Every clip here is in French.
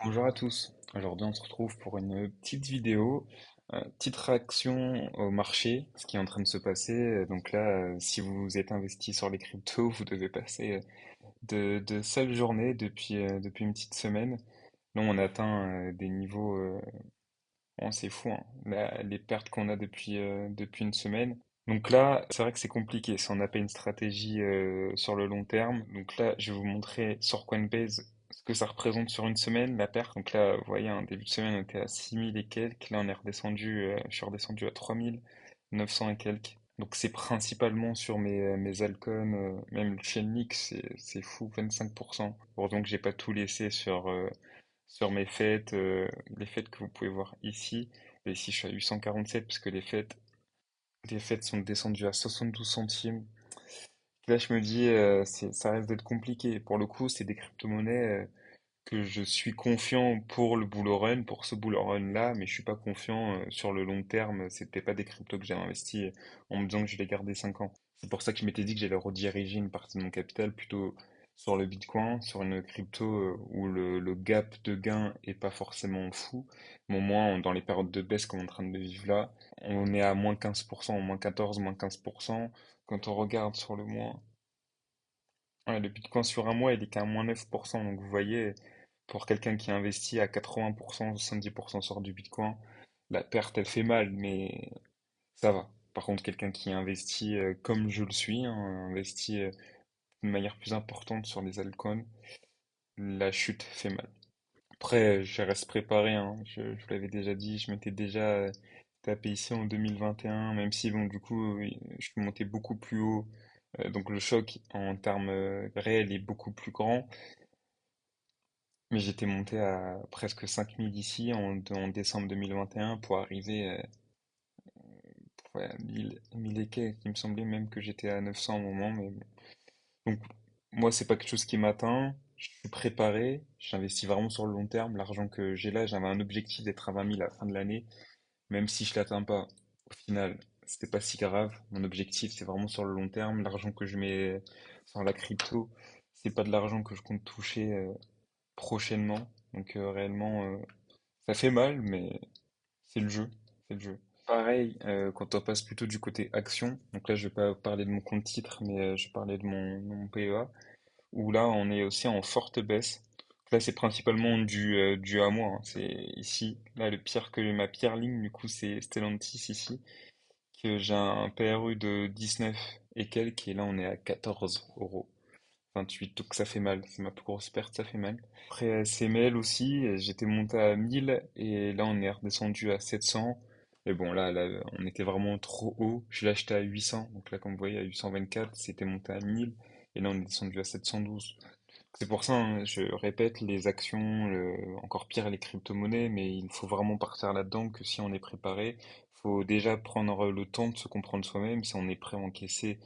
Bonjour à tous. Aujourd'hui, on se retrouve pour une petite vidéo, petite réaction au marché, ce qui est en train de se passer. Donc là, si vous êtes investi sur les cryptos, vous devez passer de sales journées depuis une petite semaine. Là, on atteint des niveaux, bon, c'est fou, hein, les pertes qu'on a depuis une semaine. Donc là, c'est vrai que c'est compliqué si on n'a pas une stratégie sur le long terme. Donc là, je vais vous montrer sur Coinbase ce que ça représente sur une semaine, la perte. Donc là, vous voyez, un début de semaine, on était à 6000 et quelques. Là, on est redescendu, je suis redescendu à 3900 et quelques. Donc c'est principalement sur mes altcoins, même le Chainlix, c'est fou, 25%. Heureusement que j'ai pas tout laissé sur mes fêtes, les fêtes que vous pouvez voir ici. Et ici, je suis à 847 parce que les fêtes sont descendues à 72 centimes. Là, je me dis, ça risque d'être compliqué. Pour le coup, c'est des crypto-monnaies que je suis confiant pour le bull run, pour ce bull run-là, mais je suis pas confiant sur le long terme. C'était pas des cryptos que j'avais investi en me disant que je les garder 5 ans. C'est pour ça que je m'étais dit que j'allais rediriger une partie de mon capital plutôt sur le Bitcoin, sur une crypto où le gap de gain est pas forcément fou. Mais au moins, dans les périodes de baisse qu'on est en train de vivre là, on est à moins 15%, moins 14, moins 15%. Quand on regarde sur le mois, ouais, le Bitcoin sur un mois, il est qu'à moins 9%. Donc vous voyez, pour quelqu'un qui investit à 80%, 70% sur du Bitcoin, la perte, elle fait mal, mais ça va. Par contre, quelqu'un qui investit comme je le suis, hein, investit de manière plus importante sur les altcoins, la chute fait mal. Après, je reste préparé, hein. Je vous l'avais déjà dit, je m'étais déjà tapé ici en 2021, même si, bon, du coup, oui, je suis monté beaucoup plus haut. Donc le choc en termes réels est beaucoup plus grand. Mais j'étais monté à presque 5000 ici en décembre 2021 pour arriver ouais, à 1000 et quelques. Il me semblait même que j'étais à 900 au moment. Mais bon. Donc, moi, c'est pas quelque chose qui m'atteint. Je suis préparé. J'investis vraiment sur le long terme. L'argent que j'ai là, j'avais un objectif d'être à 20 000 à la fin de l'année. Même si je l'atteins pas, au final, c'était pas si grave. Mon objectif, c'est vraiment sur le long terme. L'argent que je mets sur la crypto, c'est pas de l'argent que je compte toucher prochainement. Donc, réellement. Ça fait mal, mais c'est le jeu. C'est le jeu. Pareil, quand on passe plutôt du côté action, donc là je vais pas parler de mon compte titre, mais je vais parler de mon PEA, où là on est aussi en forte baisse. Donc là c'est principalement dû à moi, hein. C'est ici, là le pire que ma pire ligne, du coup c'est Stellantis ici, que j'ai un PRU de 19 et quelques, et là on est à 14 € 28, donc ça fait mal, c'est ma plus grosse perte, ça fait mal. Après CML aussi, j'étais monté à 1000 et là on est redescendu à 700. Et bon là, on était vraiment trop haut. Je l'ai acheté à 800, donc là comme vous voyez à 824, c'était monté à 1000 et là on est descendu à 712. C'est pour ça, hein, je répète, les actions, encore pire les crypto-monnaies, mais il faut vraiment partir là-dedans que si on est préparé, faut déjà prendre le temps de se comprendre soi-même, si on est prêt à encaisser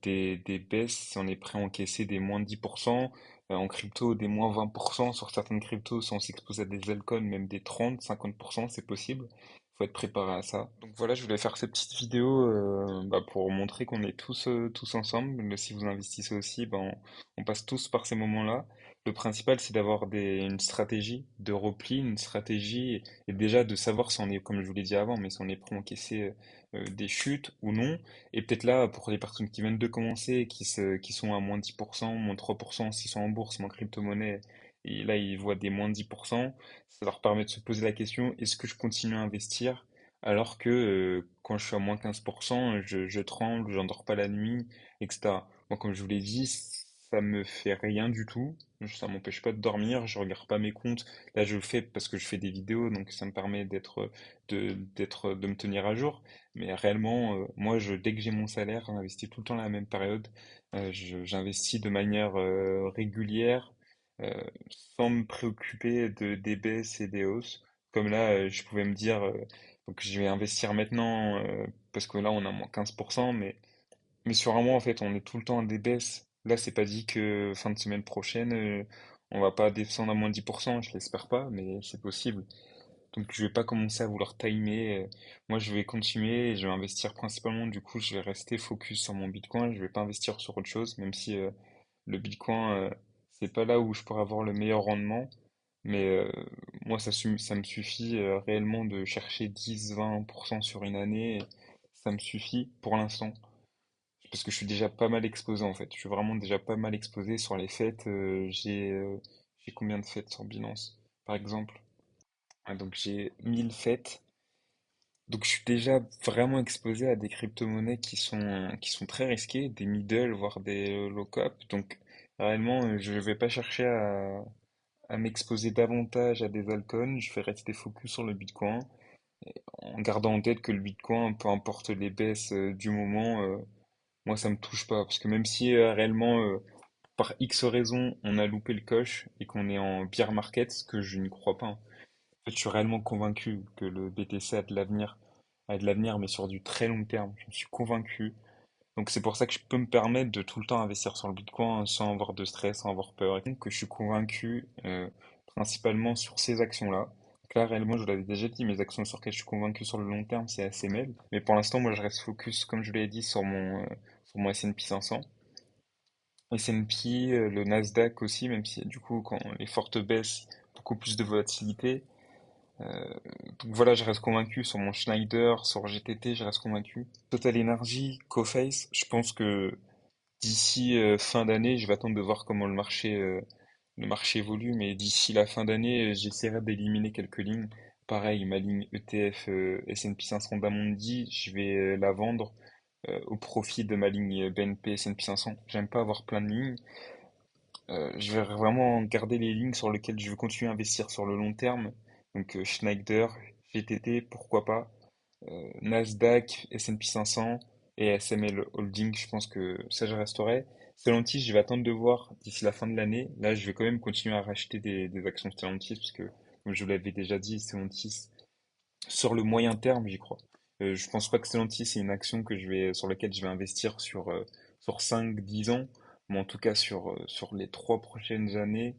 des baisses, si on est prêt à encaisser des moins 10%, en crypto des moins 20%, sur certaines cryptos, si on s'expose à des altcoins, même des 30, 50%, c'est possible. Faut être préparé à ça. Donc voilà, je voulais faire cette petite vidéo pour montrer qu'on est tous ensemble. Mais si vous investissez aussi, ben, on passe tous par ces moments-là. Le principal, c'est d'avoir une stratégie de repli, une stratégie, et déjà de savoir si on est, comme je vous l'ai dit avant, mais si on est prêt à encaisser des chutes ou non. Et peut-être là, pour les personnes qui viennent de commencer, qui sont à moins 10%, moins 3%, s'ils sont en bourse, mais en crypto-monnaie, et là, ils voient des moins 10%, ça leur permet de se poser la question, est-ce que je continue à investir alors que quand je suis à moins 15%, je tremble, j'endors pas la nuit, etc. Moi, comme je vous l'ai dit, ça me fait rien du tout. Ça m'empêche pas de dormir. Je regarde pas mes comptes. Là, je le fais parce que je fais des vidéos, donc ça me permet de me tenir à jour. Mais réellement, moi, dès que j'ai mon salaire, j'investis tout le temps à la même période. J'investis de manière régulière, euh, sans me préoccuper des baisses et des hausses. Comme là, je pouvais me dire, donc je vais investir maintenant parce que là, on a moins 15%, mais sur un mois, en fait, on est tout le temps à des baisses. Là, c'est pas dit que fin de semaine prochaine, on va pas descendre à moins 10%, je l'espère pas, mais c'est possible. Donc, je vais pas commencer à vouloir timer. Moi, je vais continuer et je vais investir principalement. Du coup, je vais rester focus sur mon Bitcoin. Je vais pas investir sur autre chose, même si le Bitcoin, c'est pas là où je pourrais avoir le meilleur rendement. Mais moi, ça me suffit réellement de chercher 10-20% sur une année. Ça me suffit pour l'instant. Parce que je suis déjà pas mal exposé en fait. Je suis vraiment déjà pas mal exposé sur les fêtes. J'ai combien de fêtes sur Binance, par exemple? Ah, donc j'ai 1000 fêtes. Donc je suis déjà vraiment exposé à des crypto-monnaies qui sont très risquées, des middle, voire des low-cap. Donc réellement, je ne vais pas chercher à m'exposer davantage à des altcoins. Je vais rester focus sur le Bitcoin, en gardant en tête que le Bitcoin, peu importe les baisses du moment, moi ça me touche pas. Parce que même si réellement, par X raison, on a loupé le coche et qu'on est en bear market, ce que je n'y crois pas, hein. En fait, je suis réellement convaincu que le BTC a de l'avenir, mais sur du très long terme. J'en suis convaincu. Donc c'est pour ça que je peux me permettre de tout le temps investir sur le Bitcoin sans avoir de stress, sans avoir peur. Et donc que je suis convaincu principalement sur ces actions-là. Donc là, réellement, je vous l'avais déjà dit, mes actions sur lesquelles je suis convaincu sur le long terme, c'est ASML. Mais pour l'instant, moi, je reste focus, comme je l'ai dit, sur mon S&P 500. S&P, le Nasdaq aussi, même si du coup, quand les fortes baisses, beaucoup plus de volatilité. Euh, donc voilà, je reste convaincu sur mon Schneider, sur GTT, je reste convaincu. Total Energy, Coface, je pense que d'ici fin d'année, je vais attendre de voir comment le marché évolue, mais d'ici la fin d'année, j'essaierai d'éliminer quelques lignes. Pareil, ma ligne ETF S&P 500 d'Amundi, je vais la vendre au profit de ma ligne BNP S&P 500. J'aime pas avoir plein de lignes. Je vais vraiment garder les lignes sur lesquelles je veux continuer à investir sur le long terme. Donc Schneider, GTT, pourquoi pas. Nasdaq, S&P 500 et SML Holding, je pense que ça je resterai. Stellantis, je vais attendre de voir d'ici la fin de l'année. Là, je vais quand même continuer à racheter des actions Stellantis parce que, comme je vous l'avais déjà dit, Stellantis, sur le moyen terme, j'y crois. Je pense pas que Stellantis c'est une action sur laquelle je vais investir sur 5-10 ans, mais en tout cas sur les 3 prochaines années,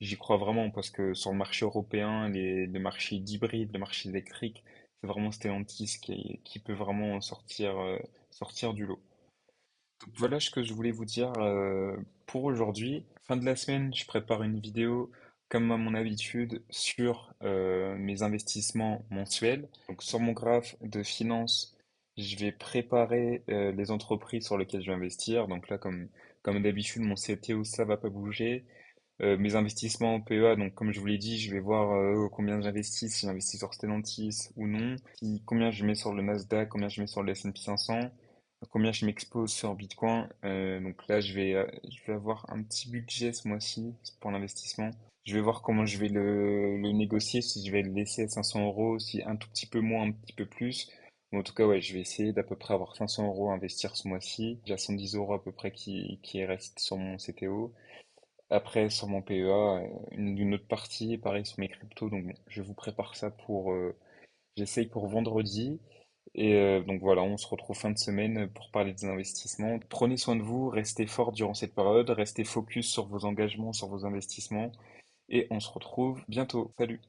j'y crois vraiment parce que sur le marché européen, les marchés hybrides, les marchés électriques, c'est vraiment Stellantis qui peut vraiment sortir du lot. Donc voilà ce que je voulais vous dire pour aujourd'hui. Fin de la semaine, je prépare une vidéo comme à mon habitude sur mes investissements mensuels. Donc sur mon graphe de finance, je vais préparer les entreprises sur lesquelles je vais investir. Donc là, comme d'habitude, mon CTO, ça va pas bouger. Mes investissements en PEA, donc comme je vous l'ai dit, je vais voir combien j'investis, si j'investis sur Stellantis ou non, combien je mets sur le Nasdaq, combien je mets sur le S&P 500, combien je m'expose sur Bitcoin. Donc là, je vais avoir un petit budget ce mois-ci pour l'investissement. Je vais voir comment je vais le négocier, si je vais le laisser à 500 euros, si un tout petit peu moins, un petit peu plus. Mais en tout cas, ouais, je vais essayer d'à peu près avoir 500 euros à investir ce mois-ci. J'ai 110 euros à peu près qui restent sur mon CTO. Après, sur mon PEA, une autre partie, pareil sur mes cryptos. Donc, bon, je vous prépare ça j'essaye pour vendredi. Et donc voilà, on se retrouve fin de semaine pour parler des investissements. Prenez soin de vous, restez fort durant cette période, restez focus sur vos engagements, sur vos investissements. Et on se retrouve bientôt. Salut!